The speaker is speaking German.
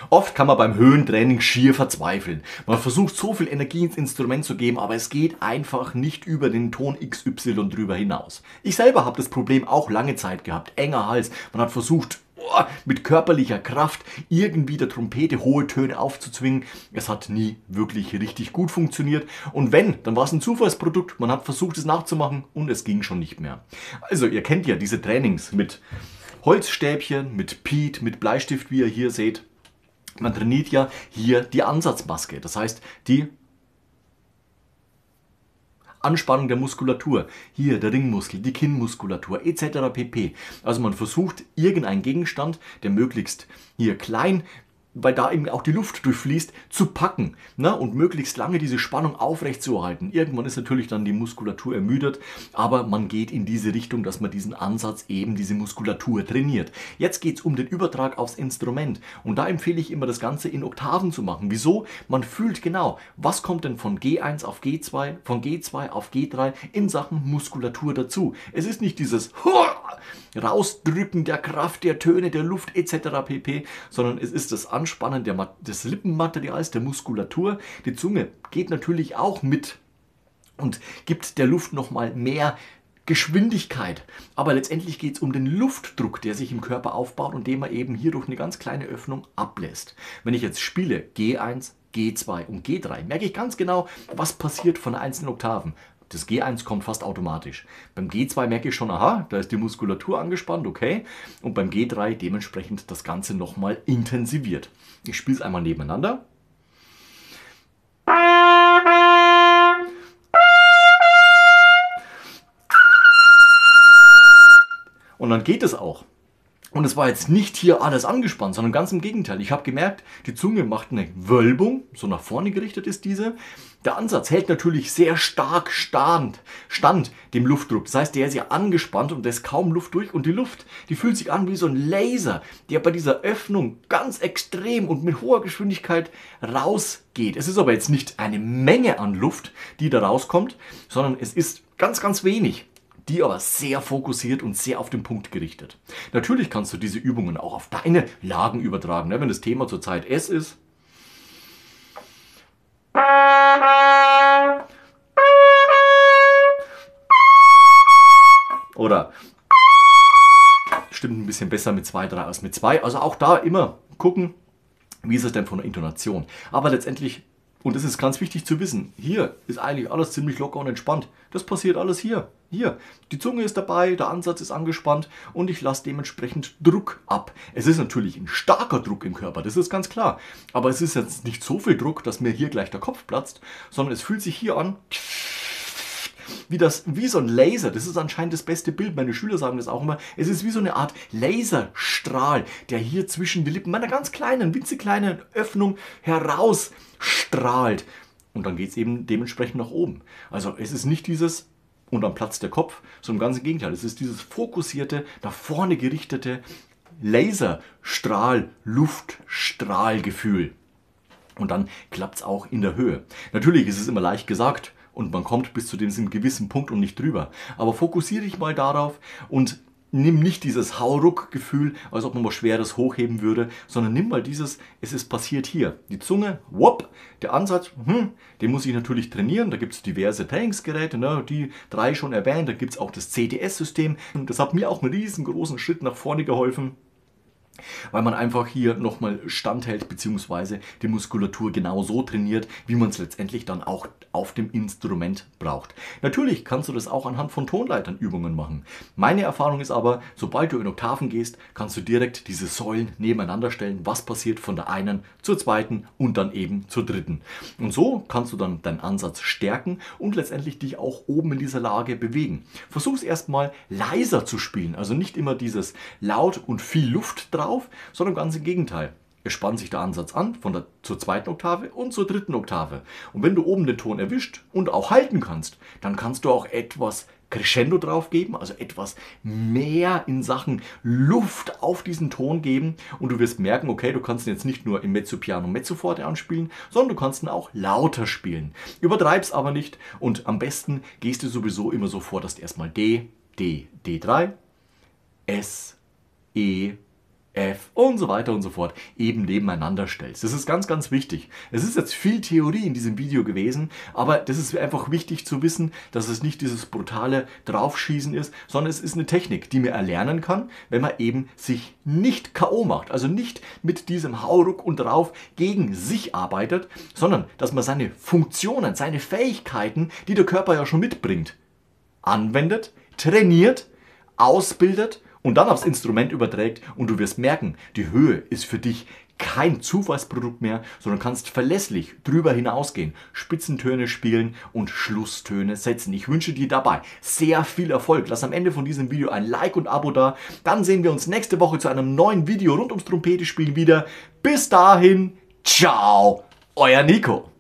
Oft kann man beim Höhentraining schier verzweifeln. Man versucht so viel Energie ins Instrument zu geben, aber es geht einfach nicht über den Ton XY drüber hinaus. Ich selber habe das Problem auch lange Zeit gehabt. Enger Hals. Man hat versucht, mit körperlicher Kraft irgendwie der Trompete hohe Töne aufzuzwingen. Es hat nie wirklich richtig gut funktioniert. Und wenn, dann war es ein Zufallsprodukt. Man hat versucht, es nachzumachen und es ging schon nicht mehr. Also ihr kennt ja diese Trainings mit Holzstäbchen, mit Piet, mit Bleistift, wie ihr hier seht. Man trainiert ja hier die Ansatzmaske, das heißt die Anspannung der Muskulatur, hier der Ringmuskel, die Kinnmuskulatur etc. pp. Also man versucht irgendeinen Gegenstand, der möglichst hier klein, weil da eben auch die Luft durchfließt, zu packen, ne? Und möglichst lange diese Spannung aufrecht zu erhalten. Irgendwann ist natürlich dann die Muskulatur ermüdet, aber man geht in diese Richtung, dass man diesen Ansatz eben, diese Muskulatur trainiert. Jetzt geht es um den Übertrag aufs Instrument und da empfehle ich immer, das Ganze in Oktaven zu machen. Wieso? Man fühlt genau, was kommt denn von G1 auf G2, von G2 auf G3 in Sachen Muskulatur dazu. Es ist nicht dieses Rausdrücken der Kraft, der Töne, der Luft etc. pp., sondern es ist das Anspannen des Lippenmaterials, der Muskulatur. Die Zunge geht natürlich auch mit und gibt der Luft nochmal mehr Geschwindigkeit. Aber letztendlich geht es um den Luftdruck, der sich im Körper aufbaut und den man eben hier durch eine ganz kleine Öffnung ablässt. Wenn ich jetzt spiele G1, G2 und G3, merke ich ganz genau, was passiert von einzelnen Oktaven. Das G1 kommt fast automatisch. Beim G2 merke ich schon, aha, da ist die Muskulatur angespannt, okay. Und beim G3 dementsprechend das Ganze nochmal intensiviert. Ich spiele es einmal nebeneinander. Und dann geht es auch. Und es war jetzt nicht hier alles angespannt, sondern ganz im Gegenteil. Ich habe gemerkt, die Zunge macht eine Wölbung, so nach vorne gerichtet ist diese. Der Ansatz hält natürlich sehr stark stand dem Luftdruck. Das heißt, der ist ja angespannt und da ist kaum Luft durch. Und die Luft, die fühlt sich an wie so ein Laser, der bei dieser Öffnung ganz extrem und mit hoher Geschwindigkeit rausgeht. Es ist aber jetzt nicht eine Menge an Luft, die da rauskommt, sondern es ist ganz, ganz wenig. Die aber sehr fokussiert und sehr auf den Punkt gerichtet. Natürlich kannst du diese Übungen auch auf deine Lagen übertragen, ne? Wenn das Thema zurzeit S ist. Oder stimmt ein bisschen besser mit 2, 3 als mit 2. Also auch da immer gucken, wie ist es denn von der Intonation. Aber letztendlich, und das ist ganz wichtig zu wissen, hier ist eigentlich alles ziemlich locker und entspannt. Das passiert alles hier. Hier, die Zunge ist dabei, der Ansatz ist angespannt und ich lasse dementsprechend Druck ab. Es ist natürlich ein starker Druck im Körper, das ist ganz klar. Aber es ist jetzt nicht so viel Druck, dass mir hier gleich der Kopf platzt, sondern es fühlt sich hier an wie so ein Laser. Das ist anscheinend das beste Bild. Meine Schüler sagen das auch immer. Es ist wie so eine Art Laserstrahl, der hier zwischen die Lippen, meiner ganz kleinen, winzig kleinen Öffnung herausstrahlt. Und dann geht es eben dementsprechend nach oben. Also es ist nicht dieses und am Platz der Kopf, sondern ganz im Gegenteil. Es ist dieses fokussierte, nach vorne gerichtete Laserstrahl, Luftstrahlgefühl. Und dann klappt es auch in der Höhe. Natürlich ist es immer leicht gesagt und man kommt bis zu diesem gewissen Punkt und nicht drüber. Aber fokussiere dich mal darauf und nimm nicht dieses Hauruck-Gefühl, als ob man was Schweres hochheben würde, sondern nimm mal dieses, es ist passiert hier. Die Zunge, whoop, der Ansatz, den muss ich natürlich trainieren. Da gibt es diverse Trainingsgeräte, ne, die 3 schon erwähnt. Da gibt es auch das CTS-System. Das hat mir auch einen riesengroßen Schritt nach vorne geholfen, weil man einfach hier nochmal standhält bzw. die Muskulatur genau so trainiert, wie man es letztendlich dann auch auf dem Instrument braucht. Natürlich kannst du das auch anhand von Tonleiternübungen machen. Meine Erfahrung ist aber, sobald du in Oktaven gehst, kannst du direkt diese Säulen nebeneinander stellen, was passiert von der einen zur zweiten und dann eben zur dritten. Und so kannst du dann deinen Ansatz stärken und letztendlich dich auch oben in dieser Lage bewegen. Versuch es erstmal leiser zu spielen, also nicht immer dieses laut und viel Luft drauf, sondern ganz im Gegenteil. Es spannt sich der Ansatz an zur zweiten Oktave und zur dritten Oktave. Und wenn du oben den Ton erwischt und auch halten kannst, dann kannst du auch etwas Crescendo drauf geben, also etwas mehr in Sachen Luft auf diesen Ton geben. Und du wirst merken, okay, du kannst ihn jetzt nicht nur im Mezzopiano Mezzoforte anspielen, sondern du kannst ihn auch lauter spielen. Übertreib's aber nicht und am besten gehst du sowieso immer so vor, dass du erstmal D, D, D3, S, E, F und so weiter und so fort eben nebeneinander stellst. Das ist ganz, ganz wichtig. Es ist jetzt viel Theorie in diesem Video gewesen, aber das ist einfach wichtig zu wissen, dass es nicht dieses brutale Draufschießen ist, sondern es ist eine Technik, die man erlernen kann, wenn man eben sich nicht K.O. macht. Also nicht mit diesem Hauruck und Drauf gegen sich arbeitet, sondern dass man seine Funktionen, seine Fähigkeiten, die der Körper ja schon mitbringt, anwendet, trainiert, ausbildet und dann aufs Instrument überträgt und du wirst merken, die Höhe ist für dich kein Zufallsprodukt mehr, sondern kannst verlässlich drüber hinausgehen, Spitzentöne spielen und Schlusstöne setzen. Ich wünsche dir dabei sehr viel Erfolg. Lass am Ende von diesem Video ein Like und Abo da. Dann sehen wir uns nächste Woche zu einem neuen Video rund ums Trompete spielen wieder. Bis dahin, ciao, euer Nico.